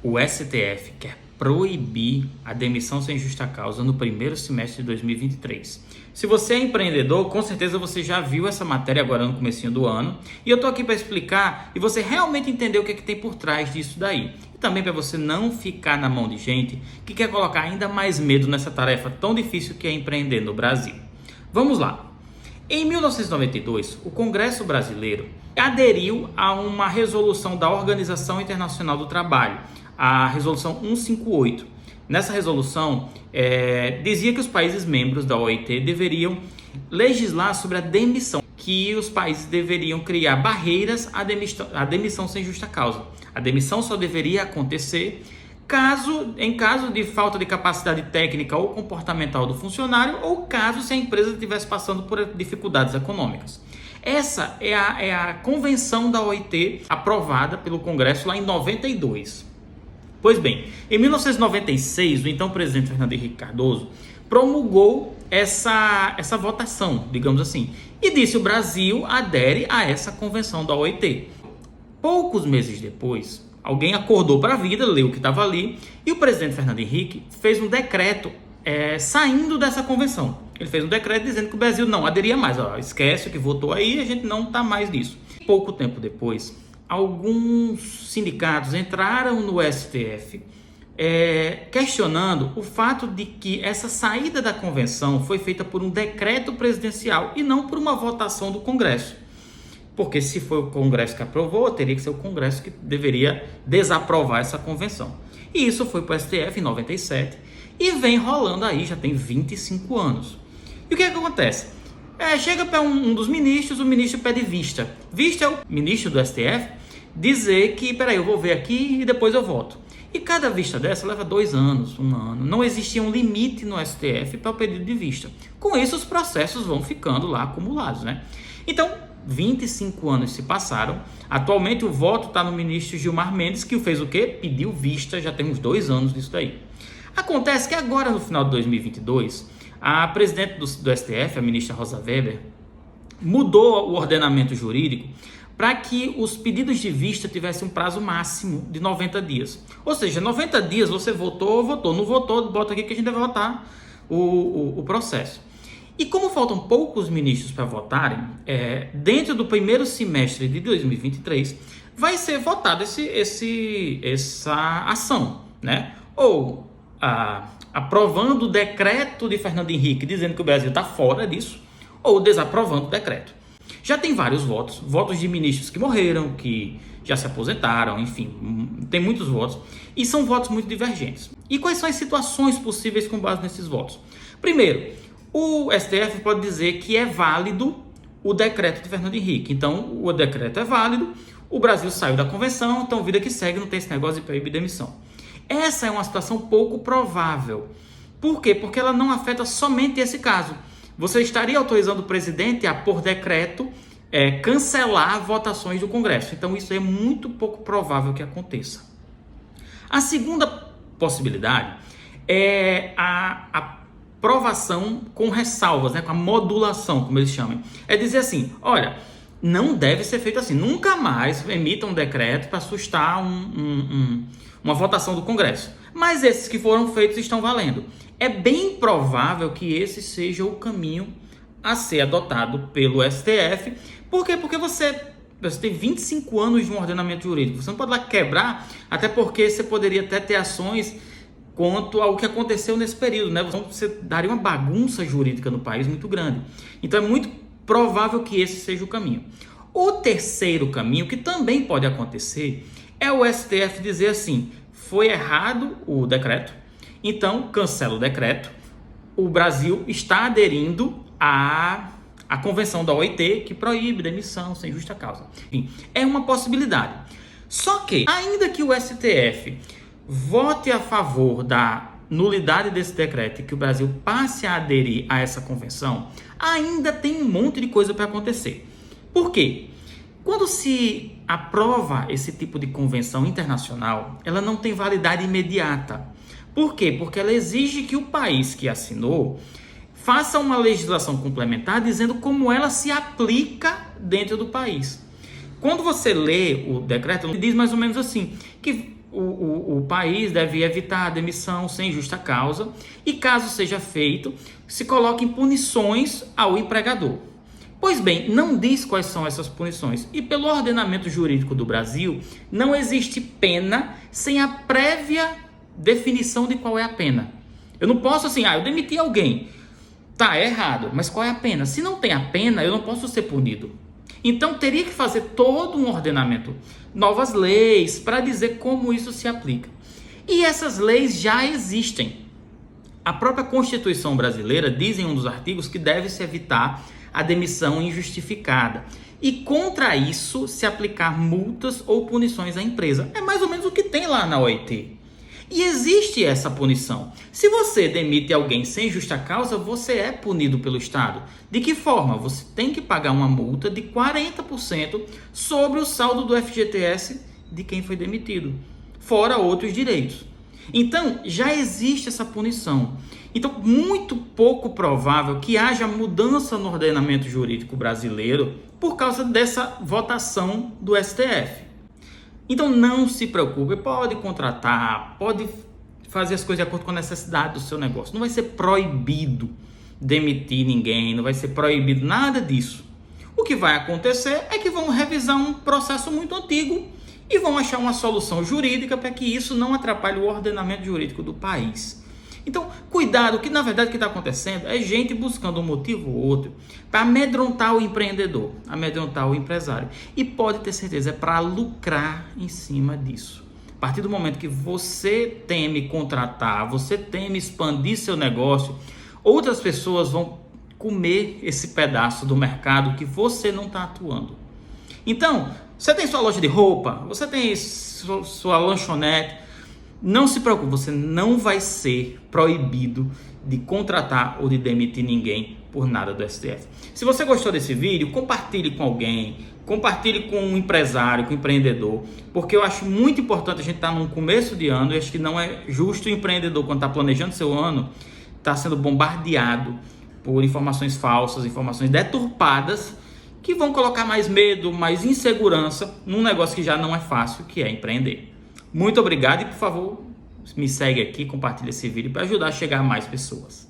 O STF quer proibir a demissão sem justa causa no primeiro semestre de 2023. Se você é empreendedor, com certeza você já viu essa matéria agora no comecinho do ano. E eu estou aqui para explicar e você realmente entender o que é que tem por trás disso daí. E também para você não ficar na mão de gente que quer colocar ainda mais medo nessa tarefa tão difícil que é empreender no Brasil. Vamos lá. Em 1992, o Congresso Brasileiro aderiu a uma resolução da Organização Internacional do Trabalho, a Resolução 158. Nessa resolução, dizia que os países membros da OIT deveriam legislar sobre a demissão, que os países deveriam criar barreiras à demissão sem justa causa. A demissão só deveria acontecer em caso de falta de capacidade técnica ou comportamental do funcionário, ou caso se a empresa estivesse passando por dificuldades econômicas. Essa é a convenção da OIT aprovada pelo Congresso lá em 92. Pois bem, em 1996, o então presidente Fernando Henrique Cardoso promulgou essa votação, digamos assim, e disse: o Brasil adere a essa convenção da OIT. Poucos meses depois, alguém acordou para a vida, leu o que estava ali, e o presidente Fernando Henrique fez um decreto saindo dessa convenção. Ele fez um decreto dizendo que o Brasil não aderia mais. Esquece o que votou aí, a gente não está mais nisso. Pouco tempo depois, alguns sindicatos entraram no STF questionando o fato de que essa saída da convenção foi feita por um decreto presidencial e não por uma votação do Congresso. Porque se foi o Congresso que aprovou, teria que ser o Congresso que deveria desaprovar essa convenção. E isso foi para o STF em 97 e vem rolando aí, já tem 25 anos. E o que acontece? Chega para um dos ministros, o ministro pede vista. Vista é o ministro do STF dizer que, peraí, eu vou ver aqui e depois eu voto. E cada vista dessa leva 2 anos, 1 ano. Não existia um limite no STF para o pedido de vista. Com isso, os processos vão ficando lá acumulados, né? Então, 25 anos se passaram. Atualmente o voto está no ministro Gilmar Mendes, que fez o quê? Pediu vista, já tem uns 2 anos disso daí. Acontece que agora, no final de 2022, a presidente do STF, a ministra Rosa Weber, mudou o ordenamento jurídico para que os pedidos de vista tivessem um prazo máximo de 90 dias. Ou seja, 90 dias você votou, não votou, bota aqui que a gente vai votar o processo. E como faltam poucos ministros para votarem, dentro do primeiro semestre de 2023, vai ser votada essa ação, né? Ou aprovando o decreto de Fernando Henrique, dizendo que o Brasil está fora disso, ou desaprovando o decreto. Já tem vários votos de ministros que morreram, que já se aposentaram, enfim, tem muitos votos, e são votos muito divergentes. E quais são as situações possíveis com base nesses votos? Primeiro, o STF pode dizer que é válido o decreto de Fernando Henrique. Então, o decreto é válido, o Brasil saiu da convenção, então vida que segue, não tem esse negócio de proibir demissão. Essa é uma situação pouco provável. Por quê? Porque ela não afeta somente esse caso. Você estaria autorizando o presidente a, por decreto, cancelar votações do Congresso. Então, isso é muito pouco provável que aconteça. A segunda possibilidade é a aprovação com ressalvas, né, com a modulação, como eles chamam. É dizer assim, olha, não deve ser feito assim. Nunca mais emita um decreto para assustar uma votação do Congresso. Mas esses que foram feitos estão valendo. É bem provável que esse seja o caminho a ser adotado pelo STF. Por quê? Porque você tem 25 anos de um ordenamento jurídico. Você não pode lá quebrar, até porque você poderia até ter ações quanto ao que aconteceu nesse período, né? Você daria uma bagunça jurídica no país muito grande. Então é muito provável que esse seja o caminho. O terceiro caminho, que também pode acontecer, é o STF dizer assim: foi errado o decreto, então cancela o decreto. O Brasil está aderindo à convenção da OIT, que proíbe demissão sem justa causa. Enfim, é uma possibilidade. Só que, ainda que o STF vote a favor da nulidade desse decreto e que o Brasil passe a aderir a essa convenção, ainda tem um monte de coisa para acontecer. Por quê? Quando se aprova esse tipo de convenção internacional, ela não tem validade imediata. Por quê? Porque ela exige que o país que assinou faça uma legislação complementar dizendo como ela se aplica dentro do país. Quando você lê o decreto, ele diz mais ou menos assim, que o país deve evitar a demissão sem justa causa e, caso seja feito, se coloquem punições ao empregador. Pois bem, não diz quais são essas punições. E pelo ordenamento jurídico do Brasil, não existe pena sem a prévia definição de qual é a pena. Eu não posso assim, eu demiti alguém. Tá, é errado, mas qual é a pena? Se não tem a pena, eu não posso ser punido. Então teria que fazer todo um ordenamento, novas leis, para dizer como isso se aplica. E essas leis já existem. A própria Constituição brasileira diz em um dos artigos que deve-se evitar a demissão injustificada. E contra isso se aplicar multas ou punições à empresa. É mais ou menos o que tem lá na OIT. E existe essa punição. Se você demite alguém sem justa causa, você é punido pelo Estado. De que forma? Você tem que pagar uma multa de 40% sobre o saldo do FGTS de quem foi demitido, fora outros direitos. Então, já existe essa punição. Então, muito pouco provável que haja mudança no ordenamento jurídico brasileiro por causa dessa votação do STF. Então não se preocupe, pode contratar, pode fazer as coisas de acordo com a necessidade do seu negócio. Não vai ser proibido demitir ninguém, não vai ser proibido nada disso. O que vai acontecer é que vão revisar um processo muito antigo e vão achar uma solução jurídica para que isso não atrapalhe o ordenamento jurídico do país. Então, cuidado, que na verdade o que está acontecendo é gente buscando um motivo ou outro para amedrontar o empreendedor, amedrontar o empresário. E pode ter certeza, é para lucrar em cima disso. A partir do momento que você teme contratar, você teme expandir seu negócio, outras pessoas vão comer esse pedaço do mercado que você não está atuando. Então, você tem sua loja de roupa, você tem sua lanchonete, não se preocupe, você não vai ser proibido de contratar ou de demitir ninguém por nada do STF. Se você gostou desse vídeo, compartilhe com alguém, compartilhe com um empresário, com um empreendedor, porque eu acho muito importante a gente estar no começo de ano e acho que não é justo o empreendedor, quando está planejando seu ano, estar sendo bombardeado por informações falsas, informações deturpadas, que vão colocar mais medo, mais insegurança num negócio que já não é fácil, que é empreender. Muito obrigado e, por favor, me segue aqui, compartilha esse vídeo para ajudar a chegar a mais pessoas.